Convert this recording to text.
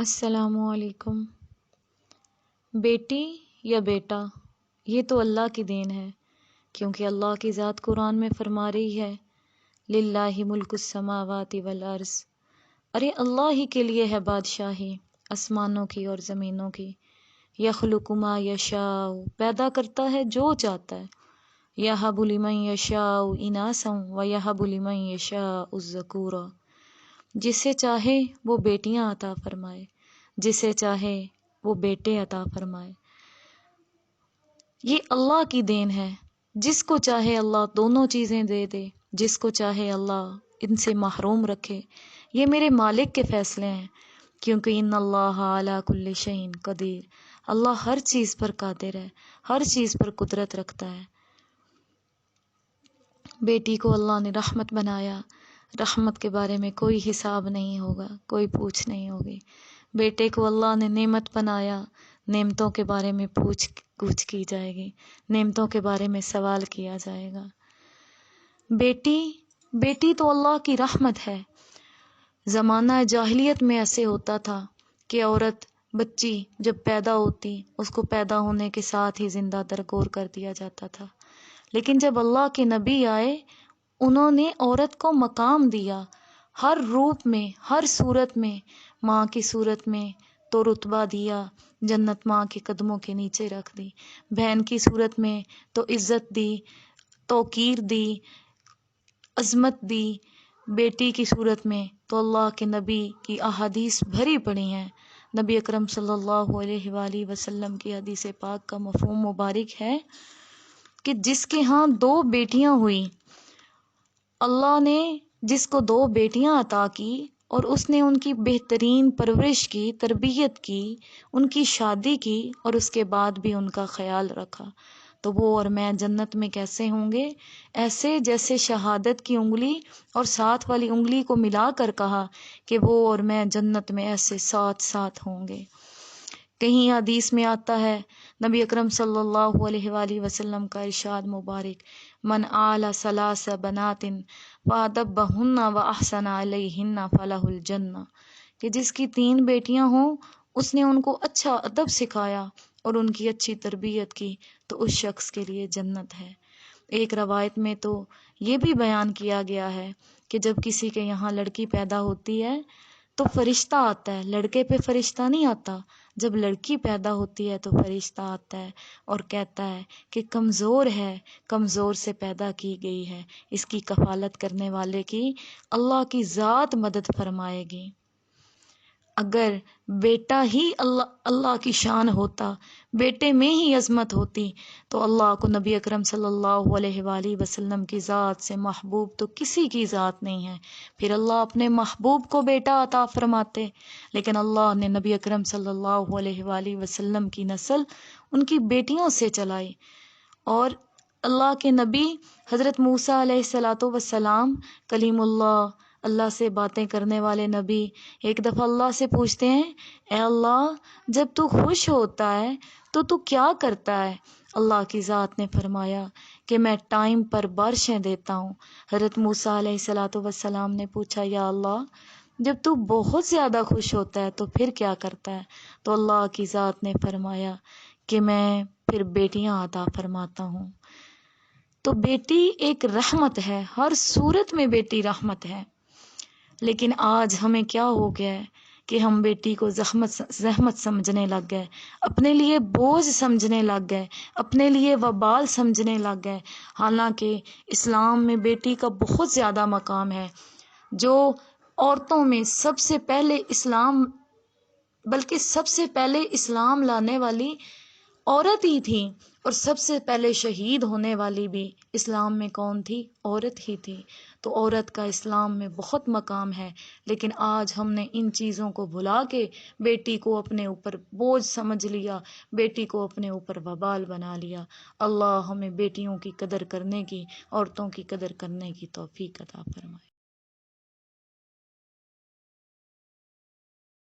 السلام علیکم۔ بیٹی یا بیٹا یہ تو اللہ کی دین ہے، کیونکہ اللہ کی ذات قرآن میں فرما رہی ہے للہ ملک السماوات والارض، ارے اللہ ہی کے لیے ہے بادشاہی آسمانوں کی اور زمینوں کی۔ یخلق ما یشاء، پیدا کرتا ہے جو چاہتا ہے۔ یہب لمن یشاء اناثا ویہب لمن یشاء الذکور، جسے چاہے وہ بیٹیاں عطا فرمائے، جسے چاہے وہ بیٹے عطا فرمائے۔ یہ اللہ کی دین ہے، جس کو چاہے اللہ دونوں چیزیں دے دے، جس کو چاہے اللہ ان سے محروم رکھے۔ یہ میرے مالک کے فیصلے ہیں، کیونکہ ان اللہ علی کل شیء قدیر، اللہ ہر چیز پر قادر ہے، ہر چیز پر قدرت رکھتا ہے۔ بیٹی کو اللہ نے رحمت بنایا، رحمت کے بارے میں کوئی حساب نہیں ہوگا، کوئی پوچھ نہیں ہوگی۔ بیٹے کو اللہ نے نعمت بنایا، نعمتوں کے بارے میں پوچھ کی جائے گی، نعمتوں کے بارے میں سوال کیا جائے گا۔ بیٹی تو اللہ کی رحمت ہے۔ زمانہ جاہلیت میں ایسے ہوتا تھا کہ عورت بچی جب پیدا ہوتی اس کو پیدا ہونے کے ساتھ ہی زندہ درگور کر دیا جاتا تھا، لیکن جب اللہ کے نبی آئے انہوں نے عورت کو مقام دیا، ہر روپ میں، ہر صورت میں، ماں کی صورت میں تو رتبہ دیا، جنت ماں کے قدموں کے نیچے رکھ دی، بہن کی صورت میں تو عزت دی، توقیر دی، عظمت دی، بیٹی کی صورت میں تو اللہ کے نبی کی احادیث بھری پڑی ہیں۔ نبی اکرم صلی اللہ علیہ وآلہ وسلم کی حدیث پاک کا مفہوم مبارک ہے کہ جس کے ہاں 2 بیٹیاں ہوئی، اللہ نے جس کو 2 بیٹیاں عطا کی اور اس نے ان کی بہترین پرورش کی، تربیت کی، ان کی شادی کی اور اس کے بعد بھی ان کا خیال رکھا، تو وہ اور میں جنت میں کیسے ہوں گے؟ ایسے جیسے شہادت کی انگلی اور ساتھ والی انگلی کو ملا کر کہا کہ وہ اور میں جنت میں ایسے ساتھ ساتھ ہوں گے۔ کہیں حدیث میں آتا ہے، نبی اکرم صلی اللہ علیہ وآلہ وسلم کا ارشاد مبارک، من آل 3 بنات وادبہن واحسن علیہن فلہ الجنہ، کہ جس کی 3 بیٹیاں ہوں اس نے ان کو اچھا ادب سکھایا اور ان کی اچھی تربیت کی تو اس شخص کے لیے جنت ہے۔ ایک روایت میں تو یہ بھی بیان کیا گیا ہے کہ جب کسی کے یہاں لڑکی پیدا ہوتی ہے تو فرشتہ آتا ہے، لڑکے پہ فرشتہ نہیں آتا۔ جب لڑکی پیدا ہوتی ہے تو فرشتہ آتا ہے اور کہتا ہے کہ کمزور ہے، کمزور سے پیدا کی گئی ہے، اس کی کفالت کرنے والے کی اللہ کی ذات مدد فرمائے گی۔ اگر بیٹا ہی اللہ کی شان ہوتا، بیٹے میں ہی عظمت ہوتی، تو اللہ کو نبی اکرم صلی اللہ علیہ وآلہ وسلم کی ذات سے محبوب تو کسی کی ذات نہیں ہے، پھر اللہ اپنے محبوب کو بیٹا عطا فرماتے۔ لیکن اللہ نے نبی اکرم صلی اللہ علیہ وآلہ وسلم کی نسل ان کی بیٹیوں سے چلائی، اور اللہ کے نبی حضرت موسیٰ علیہ السلام کلیم اللہ سے باتیں کرنے والے نبی ایک دفعہ اللہ سے پوچھتے ہیں، اے اللہ جب تو خوش ہوتا ہے تو کیا کرتا ہے؟ اللہ کی ذات نے فرمایا کہ میں ٹائم پر بارشیں دیتا ہوں۔ حضرت موسیٰ علیہ السلام نے پوچھا، یا اللہ جب تو بہت زیادہ خوش ہوتا ہے تو پھر کیا کرتا ہے؟ تو اللہ کی ذات نے فرمایا کہ میں پھر بیٹیاں عطا فرماتا ہوں۔ تو بیٹی ایک رحمت ہے، ہر صورت میں بیٹی رحمت ہے۔ لیکن آج ہمیں کیا ہو گیا ہے کہ ہم بیٹی کو زحمت سمجھنے لگ گئے، اپنے لیے بوجھ سمجھنے لگ گئے، اپنے لیے وبال سمجھنے لگ گئے، حالانکہ اسلام میں بیٹی کا بہت زیادہ مقام ہے۔ جو عورتوں میں سب سے پہلے اسلام لانے والی عورت ہی تھی، اور سب سے پہلے شہید ہونے والی بھی اسلام میں کون تھی؟ عورت ہی تھی۔ تو عورت کا اسلام میں بہت مقام ہے، لیکن آج ہم نے ان چیزوں کو بھلا کے بیٹی کو اپنے اوپر بوجھ سمجھ لیا، بیٹی کو اپنے اوپر وبال بنا لیا۔ اللہ ہمیں بیٹیوں کی قدر کرنے کی، عورتوں کی قدر کرنے کی توفیق عطا فرمائے۔